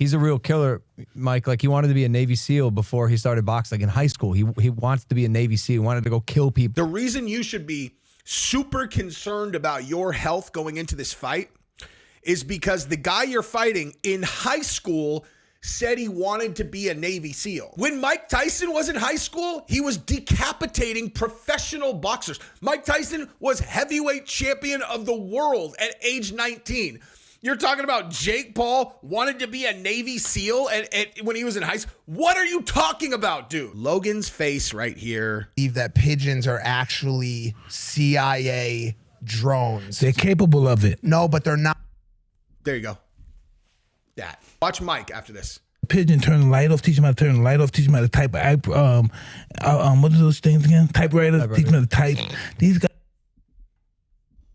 He's a real killer, Mike. Like, he wanted to be a Navy SEAL before he started boxing. Like, in high school, he wants to be a Navy SEAL. He wanted to go kill people. The reason you should be super concerned about your health going into this fight is because the guy you're fighting in high school said he wanted to be a Navy SEAL. When Mike Tyson was in high school, he was decapitating professional boxers. Mike Tyson was heavyweight champion of the world at age 19. You're talking about Jake Paul wanted to be a Navy SEAL when he was in high school. What are you talking about, dude? Logan's face right here. That pigeons are actually CIA drones. They're capable of it. No, but they're not. There you go. That. Watch Mike after this. Pigeon, turn the light off, teach him how to turn the light off, teach him how to type, what are those things again? Typewriter, teach him how to type. These guys.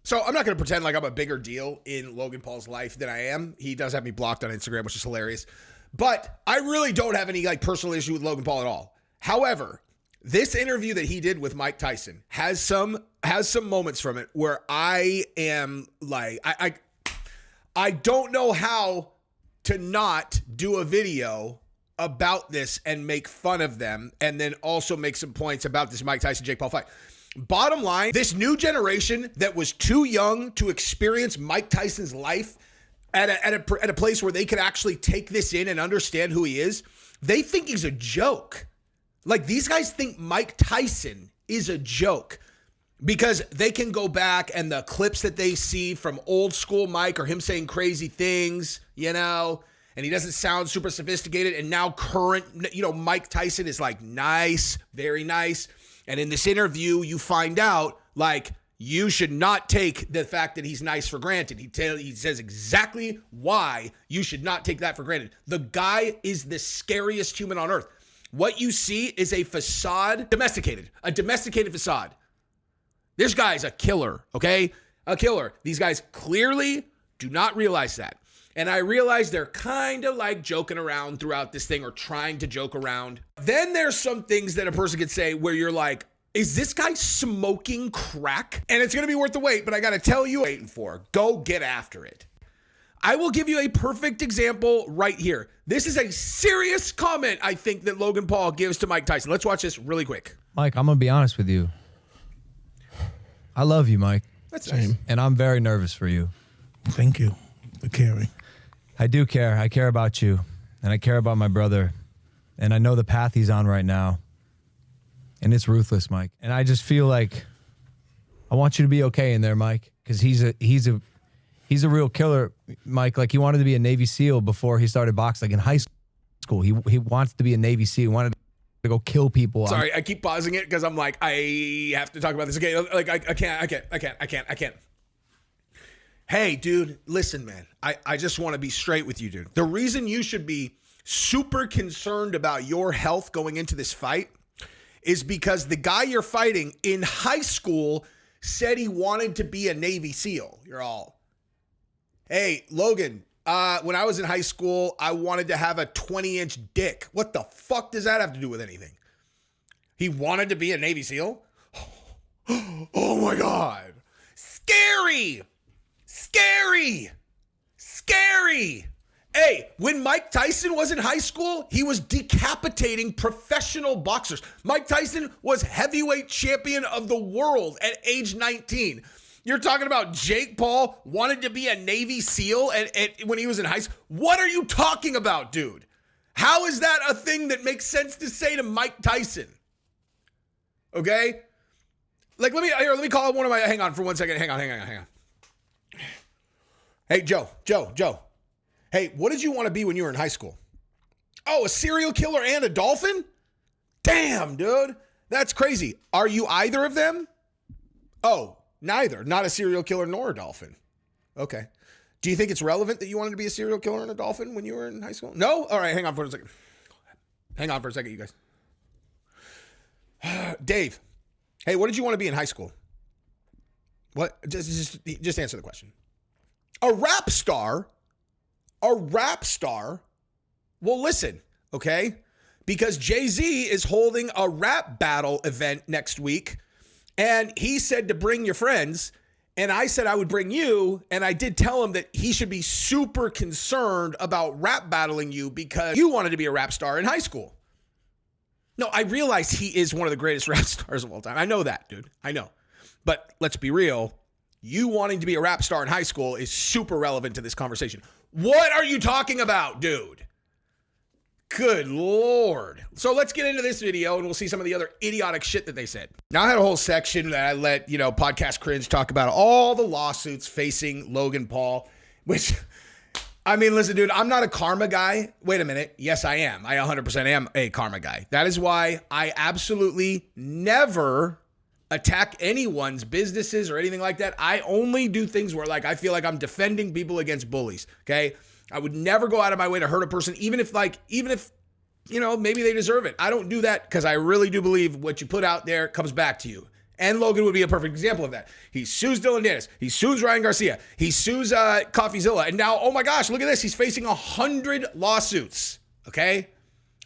So I'm not going to pretend like I'm a bigger deal in Logan Paul's life than I am. He does have me blocked on Instagram, which is hilarious. But I really don't have any like personal issue with Logan Paul at all. However, this interview that he did with Mike Tyson has some moments from it where I am like, I don't know how to not do a video about this and make fun of them and then also make some points about this Mike Tyson-Jake Paul fight. Bottom line, this new generation that was too young to experience Mike Tyson's life at a place where they could actually take this in and understand who he is, they think he's a joke. Like, these guys think Mike Tyson is a joke because they can go back and the clips that they see from old school Mike are him saying crazy things, you know, and he doesn't sound super sophisticated. And now current, you know, Mike Tyson is like nice, very nice. And in this interview, you find out, like, you should not take the fact that he's nice for granted. He says exactly why you should not take that for granted. The guy is the scariest human on earth. What you see is a facade, a domesticated facade. This guy's a killer, okay? A killer. These guys clearly do not realize that. And I realize they're kind of like joking around throughout this thing or trying to joke around. Then there's some things that a person could say where you're like, is this guy smoking crack? And it's going to be worth the wait, but I got to tell you, waiting for, go get after it. I will give you a perfect example right here. This is a serious comment, I think, that Logan Paul gives to Mike Tyson. Let's watch this really quick. Mike, I'm going to be honest with you. I love you, Mike. That's nice. And I'm very nervous for you. Thank you for caring. I do care. I care about you. And I care about my brother. And I know the path he's on right now. And it's ruthless, Mike. And I just feel like I want you to be okay in there, Mike. Because he's a real killer, Mike. Like, he wanted to be a Navy SEAL before he started boxing. Like, in high school, he wants to be a Navy SEAL. He wanted to go kill people. Sorry, I keep pausing it because I'm like, I have to talk about this again. Like, I can't. Hey, dude, listen, man. I just want to be straight with you, dude. The reason you should be super concerned about your health going into this fight is because the guy you're fighting in high school said he wanted to be a Navy SEAL. You're all, hey, Logan, when I was in high school, I wanted to have a 20-inch dick. What the fuck does that have to do with anything? He wanted to be a Navy SEAL? Oh my God. Scary. Hey, when Mike Tyson was in high school, he was decapitating professional boxers. Mike Tyson was heavyweight champion of the world at age 19. You're talking about Jake Paul wanted to be a Navy SEAL when he was in high school. What are you talking about, dude? How is that a thing that makes sense to say to Mike Tyson? Okay? Like, let me call one of my, hang on for 1 second. Hang on. Hey, Joe. Hey, what did you want to be when you were in high school? Oh, a serial killer and a dolphin? Damn, dude. That's crazy. Are you either of them? Oh, neither. Not a serial killer nor a dolphin. Okay. Do you think it's relevant that you wanted to be a serial killer and a dolphin when you were in high school? No? All right, hang on for a second. You guys. Dave. Hey, what did you want to be in high school? What? Just answer the question. A rap star. Well, listen, okay? Because Jay-Z is holding a rap battle event next week, and he said to bring your friends, And I said I would bring you, and I did tell him that he should be super concerned about rap battling you because you wanted to be a rap star in high school. No, I realize he is one of the greatest rap stars of all time. I know that, dude. I know. But let's be real. You wanting to be a rap star in high school is super relevant to this conversation. What are you talking about, dude? Good Lord. So let's get into this video and we'll see some of the other idiotic shit that they said. Now I had a whole section that I let, Podcast Cringe talk about all the lawsuits facing Logan Paul, which, I mean, listen, dude, I'm not a karma guy. Wait a minute. Yes, I am. I 100% am a karma guy. That is why I absolutely never attack anyone's businesses or anything like that. I only do things where I feel like I'm defending people against bullies. Okay. I would never go out of my way to hurt a person, even if maybe they deserve it. I don't do that because I really do believe what you put out there comes back to you. And Logan would be a perfect example of that. He sues Dylan Dennis. He sues Ryan Garcia. He sues CoffeeZilla. And now, oh my gosh, look at this. He's facing 100 lawsuits. Okay.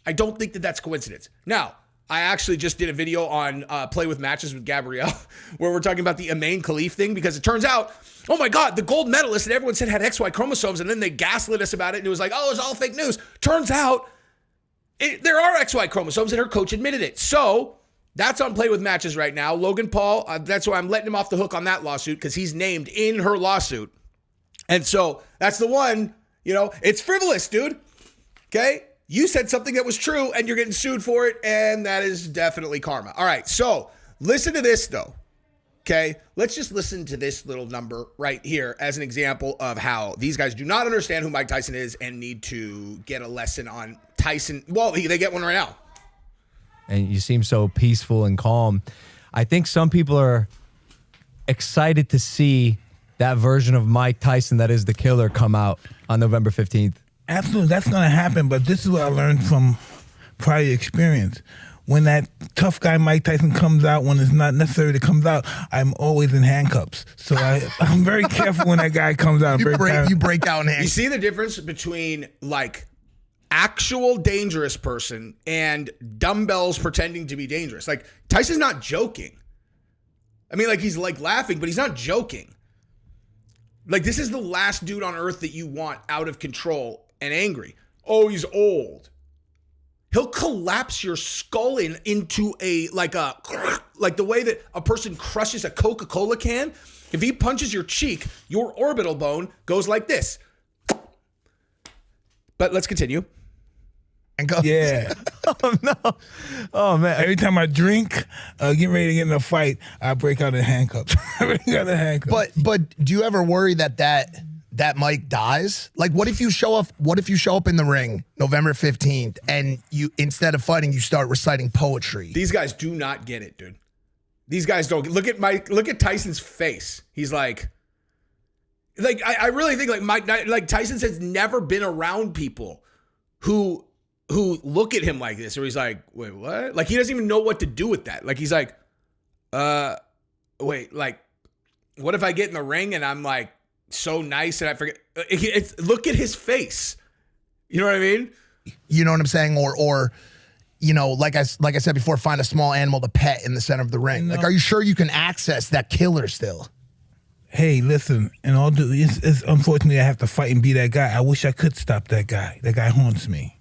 I don't think that that's coincidence. Now, I actually just did a video on Play with Matches with Gabrielle where we're talking about the Amain Khalif thing because it turns out, oh my God, the gold medalist that everyone said had XY chromosomes and then they gaslit us about it and it was like, oh, it's all fake news. Turns out there are XY chromosomes and her coach admitted it. So that's on Play with Matches right now. Logan Paul, that's why I'm letting him off the hook on that lawsuit because he's named in her lawsuit. And so that's the one, it's frivolous, dude. Okay? You said something that was true and you're getting sued for it, and that is definitely karma. All right, so listen to this, though, okay? Let's just listen to this little number right here as an example of how these guys do not understand who Mike Tyson is and need to get a lesson on Tyson. Well, they get one right now. And you seem so peaceful and calm. I think some people are excited to see that version of Mike Tyson that is the killer come out on November 15th. Absolutely, that's going to happen. But this is what I learned from prior experience. When that tough guy Mike Tyson comes out, when it's not necessary to come out, I'm always in handcuffs. So I'm very careful when that guy comes out. You break out in handcuffs. You see the difference between actual dangerous person and dumbbells pretending to be dangerous. Tyson's not joking. I mean, he's laughing, but he's not joking. This is the last dude on earth that you want out of control and angry. Oh, he's old. He'll collapse your skull into the way that a person crushes a Coca-Cola can. If he punches your cheek, your orbital bone goes like this. But let's continue. And go. Yeah. Oh, no. Oh, man. Every time I drink, get ready to get in a fight, I break out in handcuffs. But do you ever worry that Mike dies? What if you show up? What if you show up in the ring November 15th and you, instead of fighting, you start reciting poetry? These guys do not get it, dude. These guys don't look at Tyson's face. He's I really think Tyson has never been around people who look at him like this, or he's like, wait, what? He doesn't even know what to do with that. He's like, wait, what if I get in the ring and I'm so nice and I forget? Look at his face. You know what I mean? You know what I'm saying? Or like I said before, find a small animal to pet in the center of the ring. Are you sure you can access that killer still? Hey, listen, it's unfortunately I have to fight and be that guy. I wish I could stop that guy. That guy haunts me.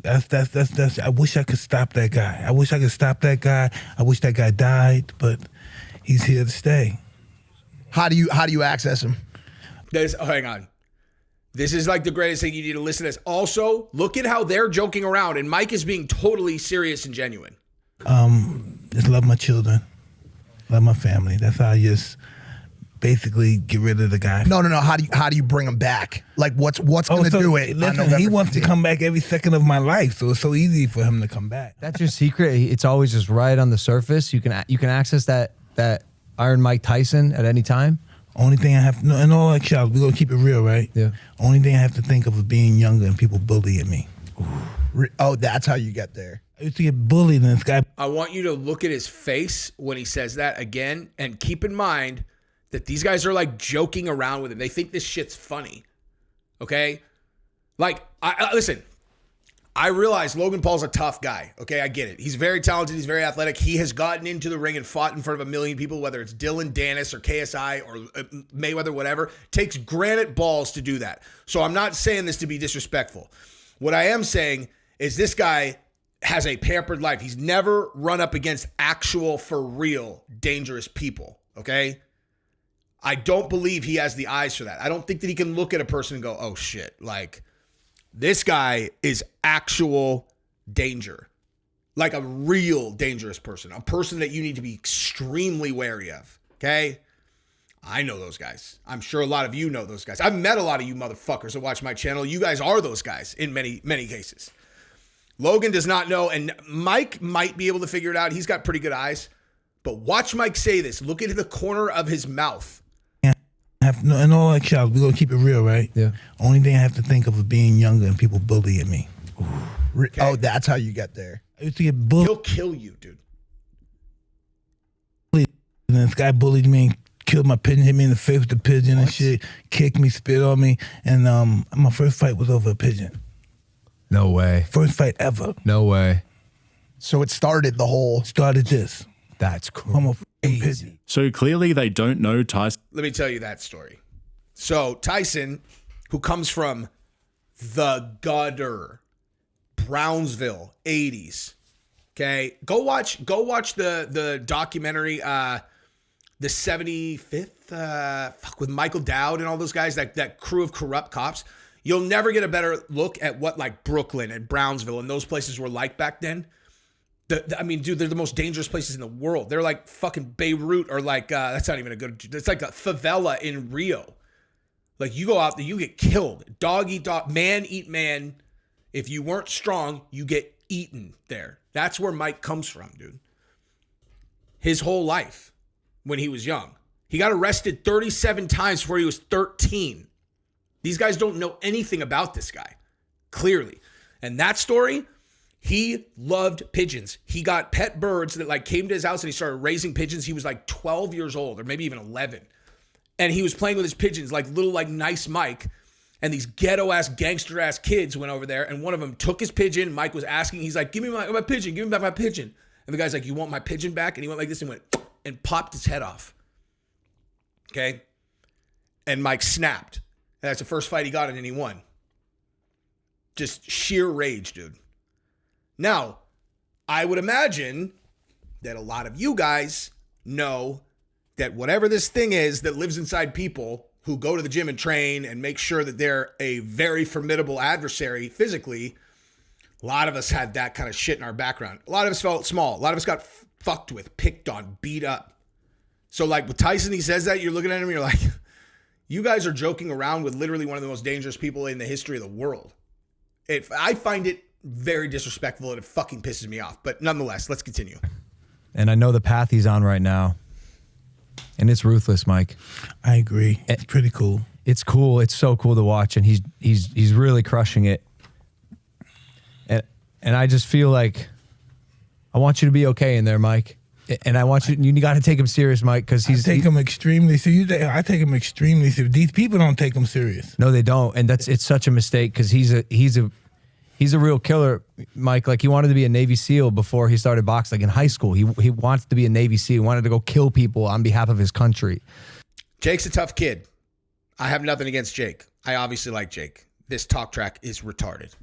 That's I wish I could stop that guy. I wish I could stop that guy. I wish that guy died, but he's here to stay. How do you access him? Hang on. This is the greatest thing. You need to listen to this. Also, look at how they're joking around and Mike is being totally serious and genuine. Just love my children. Love my family. That's how I just basically get rid of the guy. No. How do you bring him back? What's going to do it? Listen, he wants to come back every second of my life, so it's so easy for him to come back. That's your secret. It's always just right on the surface. You can access that Iron Mike Tyson at any time. Only thing I have to know, and all actuality, we're gonna keep it real, right? Yeah. Only thing I have to think of is being younger and people bullying me. Oh, that's how you get there. I used to get bullied, and this guy. I want you to look at his face when he says that again, and keep in mind that these guys are joking around with him. They think this shit's funny. Okay? I listen, I realize Logan Paul's a tough guy. Okay, I get it. He's very talented. He's very athletic. He has gotten into the ring and fought in front of a million people, whether it's Dylan Dennis or KSI or Mayweather, whatever. Takes granite balls to do that. So I'm not saying this to be disrespectful. What I am saying is this guy has a pampered life. He's never run up against actual, for real, dangerous people. Okay? I don't believe he has the eyes for that. I don't think that he can look at a person and go, oh shit, like, this guy is actual danger, like a real dangerous person, a person that you need to be extremely wary of, okay? I know those guys. I'm sure a lot of you know those guys. I've met a lot of you motherfuckers that watch my channel. You guys are those guys in many, many cases. Logan does not know, and Mike might be able to figure it out. He's got pretty good eyes, but watch Mike say this. Look into the corner of his mouth. And all that child, we're gonna keep it real, right? Yeah. Only thing I have to think of is being younger and people bullying me. Okay. Oh, that's how you get there. I used to get bullied, He'll kill you, dude. and this guy bullied me and killed my pigeon, hit me in the face with the pigeon and shit, kicked me, spit on me, and my first fight was over a pigeon. No way. First fight ever. No way. So it started this. That's cool. I'm a f***ing pigeon. So clearly they don't know Tyson. Let me tell you that story. So Tyson, who comes from the gutter, Brownsville, 80s. Okay, go watch the documentary, the 75th, with Michael Dowd and all those guys, that crew of corrupt cops. You'll never get a better look at what like Brooklyn and Brownsville and those places were like back then. I mean, dude, they're the most dangerous places in the world. They're like fucking Beirut or like, that's not even a good, it's like a favela in Rio. Like you go out there, you get killed. Dog eat dog, man eat man. If you weren't strong, you get eaten there. That's where Mike comes from, dude. His whole life when he was young. He got arrested 37 times before he was 13. These guys don't know anything about this guy, clearly. And that story, he loved pigeons. He got pet birds that like came to his house and he started raising pigeons. He was like 12 years old or maybe even 11. And he was playing with his pigeons, like little like nice Mike. And these ghetto ass, gangster ass kids went over there and one of them took his pigeon. Mike was asking, he's like, give me my pigeon, give me back my pigeon. And the guy's like, you want my pigeon back? And he went like this and went and popped his head off. Okay. And Mike snapped. And that's the first fight he got in and he won. Just sheer rage, dude. Now, I would imagine that a lot of you guys know that whatever this thing is that lives inside people who go to the gym and train and make sure that they're a very formidable adversary physically, a lot of us had that kind of shit in our background. A lot of us felt small. A lot of us got fucked with, picked on, beat up. So like with Tyson, he says that, you're looking at him, you're like, you guys are joking around with literally one of the most dangerous people in the history of the world. I find it very disrespectful and it fucking pisses me off. But nonetheless, let's continue. And I know the path he's on right now. And it's ruthless, Mike. I agree. It's pretty cool. It's cool. It's so cool to watch. And he's really crushing it. And I just feel like I want you to be okay in there, Mike. And I want you got to take him serious, Mike, because I take him extremely serious. I take him extremely serious. These people don't take him serious. No, they don't. And it's such a mistake because he's a real killer, Mike. Like he wanted to be a Navy SEAL before he started boxing. Like in high school, he wants to be a Navy SEAL. He wanted to go kill people on behalf of his country. Jake's a tough kid. I have nothing against Jake. I obviously like Jake. This talk track is retarded.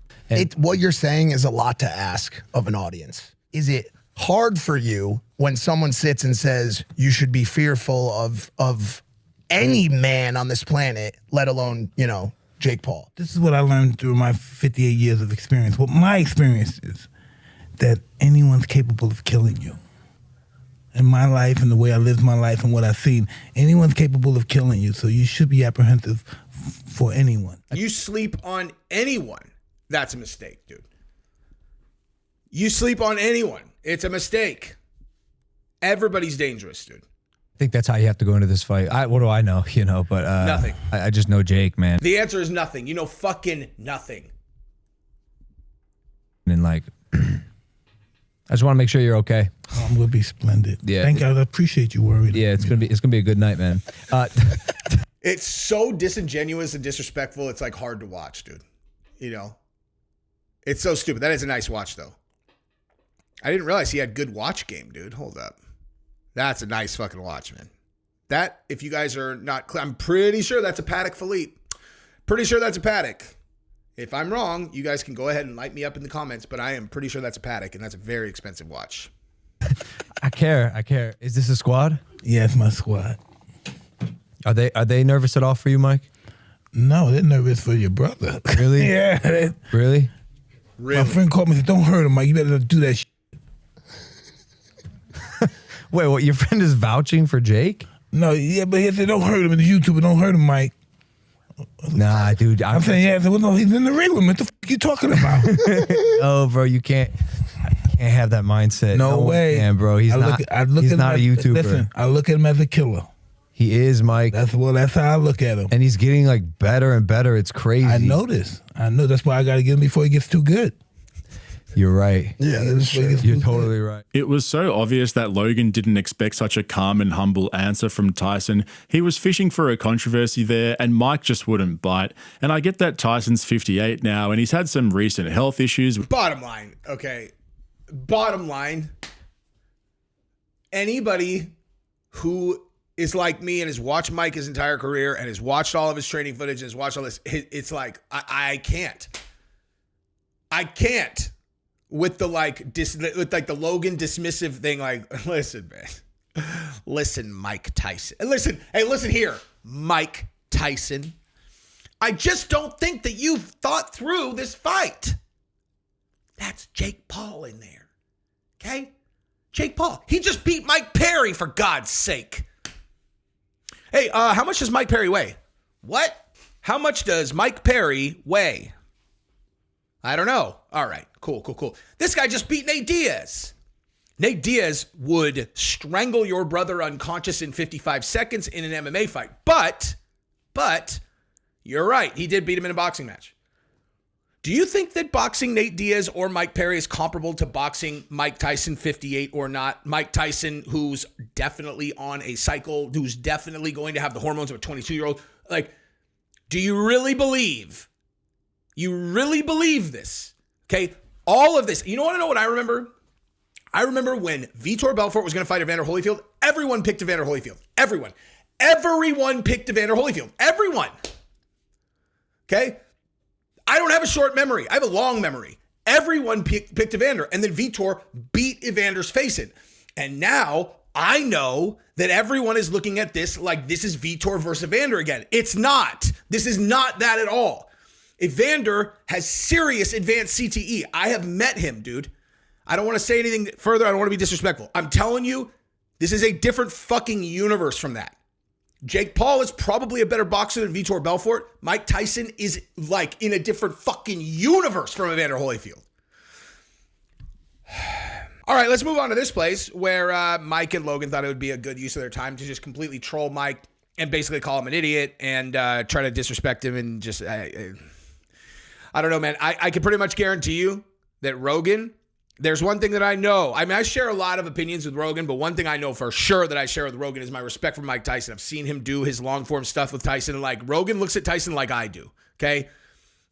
What you're saying is a lot to ask of an audience. Is it hard for you when someone sits and says you should be fearful of any man on this planet, let alone, Jake Paul? This is what I learned through my 58 years of experience. What my experience is that anyone's capable of killing you. In my life and the way I lived my life and what I've seen, anyone's capable of killing you. So you should be apprehensive for anyone. You sleep on anyone. That's a mistake, dude. You sleep on anyone. It's a mistake. Everybody's dangerous, dude. I think that's how you have to go into this fight. What do I know? But nothing. I just know Jake, man. The answer is nothing. You know fucking nothing. And like, I just want to make sure you're okay. Oh, I'm gonna be splendid. Yeah. Thank God. I appreciate you worried. Yeah, it's gonna be a good night, man. It's so disingenuous and disrespectful. It's like hard to watch, dude. It's so stupid. That is a nice watch, though. I didn't realize he had good watch game, dude. Hold up. That's a nice fucking watch, man. That, if you guys are not clear, I'm pretty sure that's a Patek Philippe. Pretty sure that's a Patek. If I'm wrong, you guys can go ahead and light me up in the comments, but I am pretty sure that's a Patek, and that's a very expensive watch. I care. Is this a squad? Yeah, it's my squad. Are they nervous at all for you, Mike? No, they're nervous for your brother. Really? Yeah. Really? My friend called me and said, don't hurt him, Mike. You better do that shit. Wait, what? Your friend is vouching for Jake? No, yeah, but he said, don't hurt him in the YouTuber. Don't hurt him, Mike. Nah, dude. I'm saying, yeah. I said, well, no, he's in the ring with me. What the fuck you talking about? Oh, bro, you can't have that mindset. No way. Man, bro. He's not a YouTuber. Listen, I look at him as a killer. He is, Mike. That's how I look at him. And he's getting like better and better. It's crazy. I know this. I know. That's why I got to get him before he gets too good. You're right. Yeah, that's true. You're totally right. It was so obvious that Logan didn't expect such a calm and humble answer from Tyson. He was fishing for a controversy there, and Mike just wouldn't bite. And I get that Tyson's 58 now, and he's had some recent health issues. Bottom line, okay. Bottom line, anybody who is like me and has watched Mike his entire career and has watched all of his training footage and has watched all this, it's like, I can't. With the with the Logan dismissive thing, like, listen, man. Listen, Mike Tyson. And listen here, Mike Tyson. I just don't think that you've thought through this fight. That's Jake Paul in there. Okay? Jake Paul. He just beat Mike Perry, for God's sake. Hey, how much does Mike Perry weigh? What? How much does Mike Perry weigh? I don't know. All right, cool. This guy just beat Nate Diaz. Nate Diaz would strangle your brother unconscious in 55 seconds in an MMA fight. But, you're right. He did beat him in a boxing match. Do you think that boxing Nate Diaz or Mike Perry is comparable to boxing Mike Tyson 58 or not? Mike Tyson, who's definitely on a cycle, who's definitely going to have the hormones of a 22-year-old. Like, do you really believe? You really believe this? Okay, all of this. You want to know what I remember? I remember when Vitor Belfort was going to fight Evander Holyfield. Everyone picked Evander Holyfield. Everyone picked Evander Holyfield. Everyone. Okay? I don't have a short memory. I have a long memory. Everyone picked Evander, and then Vitor beat Evander's face in. And now I know that everyone is looking at this like this is Vitor versus Evander again. It's not. This is not that at all. Evander has serious advanced CTE. I have met him, dude. I don't want to say anything further. I don't want to be disrespectful. I'm telling you, this is a different fucking universe from that. Jake Paul is probably a better boxer than Vitor Belfort. Mike Tyson is like in a different fucking universe from Evander Holyfield. All right, let's move on to this place where Mike and Logan thought it would be a good use of their time to just completely troll Mike and basically call him an idiot and try to disrespect him and just, I don't know, man. I can pretty much guarantee you that Rogan, there's one thing that I know. I mean, I share a lot of opinions with Rogan, but one thing I know for sure that I share with Rogan is my respect for Mike Tyson. I've seen him do his long form stuff with Tyson, and like Rogan looks at Tyson like I do. Okay.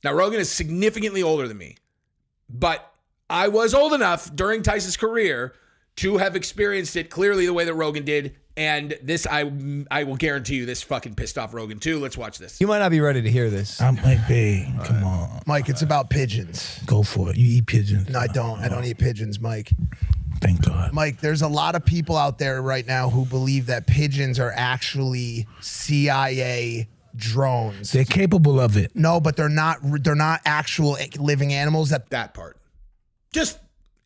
Now, Rogan is significantly older than me, but I was old enough during Tyson's career to have experienced it clearly the way that Rogan did. And this, I will guarantee you, this fucking pissed off Rogan too. Let's watch this. You might not be ready to hear this. I'm like, babe, come on. Mike, it's about pigeons. Go for it. You eat pigeons. No, I don't. I don't eat pigeons, Mike. Thank God. Mike, there's a lot of people out there right now who believe that pigeons are actually CIA drones. They're capable of it. No, but they're not actual living animals. That part. Just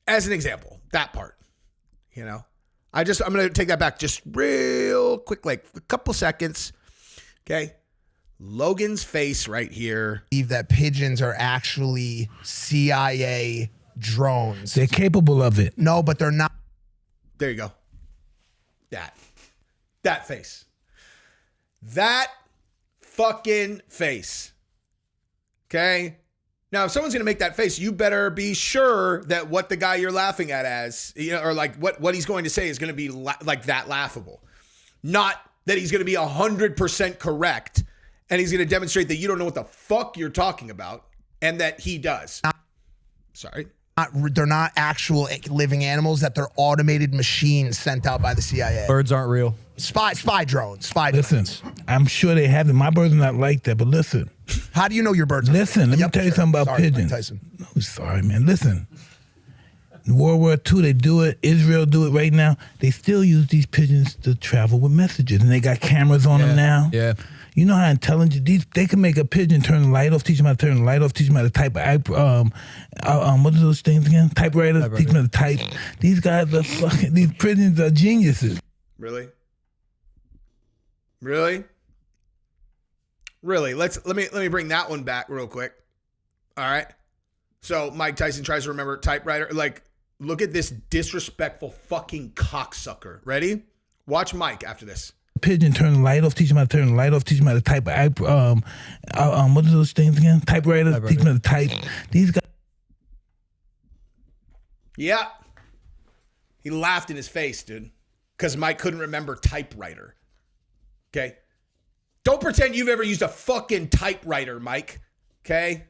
as an example, that part, you know? I'm going to take that back just real quick, like a couple seconds. Okay. Logan's face right here. Believe that pigeons are actually CIA drones. They're capable of it. No, but they're not. There you go. That face. That fucking face. Okay. Now, if someone's going to make that face, you better be sure that what the guy you're laughing at as, you know, or like what he's going to say is going to be like that laughable. Not that he's going to be 100% correct and he's going to demonstrate that you don't know what the fuck you're talking about and that he does. Sorry. They're not actual living animals, that they're automated machines sent out by the CIA. Birds aren't real. Spy drones. Listen, I'm sure they have them. My birds are not like that, but listen. How do you know your birds? Listen, let me tell you something about pigeons. Mike Tyson. No, sorry, man. Listen. In World War II, they do it. Israel do it right now. They still use these pigeons to travel with messages, and they got cameras on them now. Yeah. You know how intelligent they can make a pigeon turn the light off, teach them how to turn the light off, teach them how to type. What are those things again? Typewriters. Teach them how to type. These guys are fucking. These pigeons are geniuses. Really? Really? Let me bring that one back real quick. All right. So Mike Tyson tries to remember typewriter. Like, look at this disrespectful fucking cocksucker. Ready? Watch Mike after this. Pigeon turn the light off, teach them how to turn the light off, teach them how to type. What are those things again? Typewriters. Teach them how to type. These guys. Yeah. He laughed in his face, dude, because Mike couldn't remember typewriter. Okay? Don't pretend you've ever used a fucking typewriter, Mike. Okay?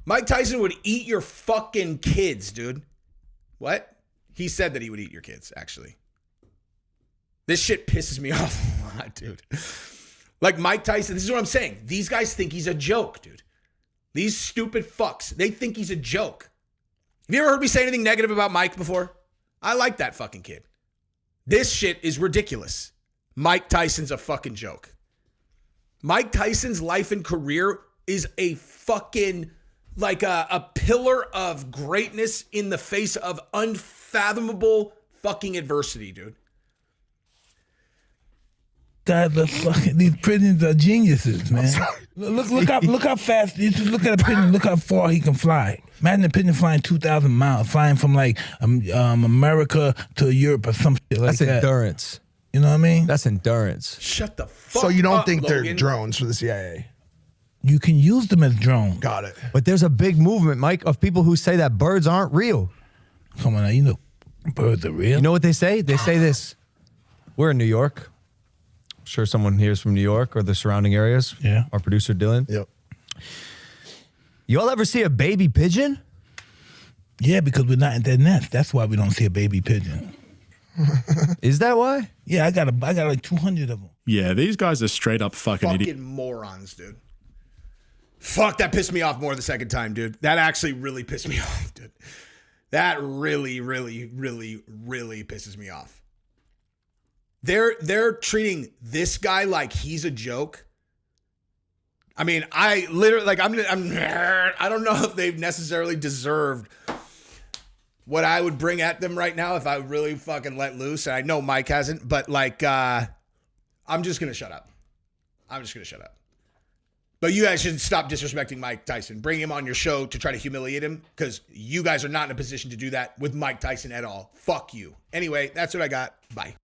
Mike Tyson would eat your fucking kids, dude. What? He said that he would eat your kids, actually. This shit pisses me off a lot, dude. Like Mike Tyson, this is what I'm saying. These guys think he's a joke, dude. These stupid fucks, they think he's a joke. Have you ever heard me say anything negative about Mike before? I like that fucking kid. This shit is ridiculous. Mike Tyson's a fucking joke. Mike Tyson's life and career is a fucking, like a pillar of greatness in the face of unfathomable fucking adversity, dude. Guys are fucking. These pigeons are geniuses, man. Look how fast. You just look at a pigeon. Look how far he can fly. Imagine a pigeon flying 2,000 miles, flying from like America to Europe or some shit like that. That's endurance. You know what I mean? That's endurance. Shut the fuck up, So you don't think Logan. they're drones for the CIA? You can use them as drones. Got it. But there's a big movement, Mike, of people who say that birds aren't real. Come on now, you know birds are real. You know what they say? They say this. We're in New York. I'm sure someone here is from New York or the surrounding areas. Yeah. Our producer, Dylan. Yep. Y'all ever see a baby pigeon? Yeah, because we're not in their nest. That's why we don't see a baby pigeon. Is that why? Yeah, I got like 200 of them. Yeah, these guys are straight up fucking idiots. Fucking morons, dude. Fuck, that pissed me off more the second time, dude. That actually really pissed me off, dude. That really, really, really, really pisses me off. They're treating this guy like he's a joke. I mean, I literally, like, I don't know if they've necessarily deserved what I would bring at them right now if I really fucking let loose. And I know Mike hasn't, but like, I'm just going to shut up. I'm just going to shut up. But you guys should stop disrespecting Mike Tyson. Bring him on your show to try to humiliate him, because you guys are not in a position to do that with Mike Tyson at all. Fuck you. Anyway, that's what I got. Bye.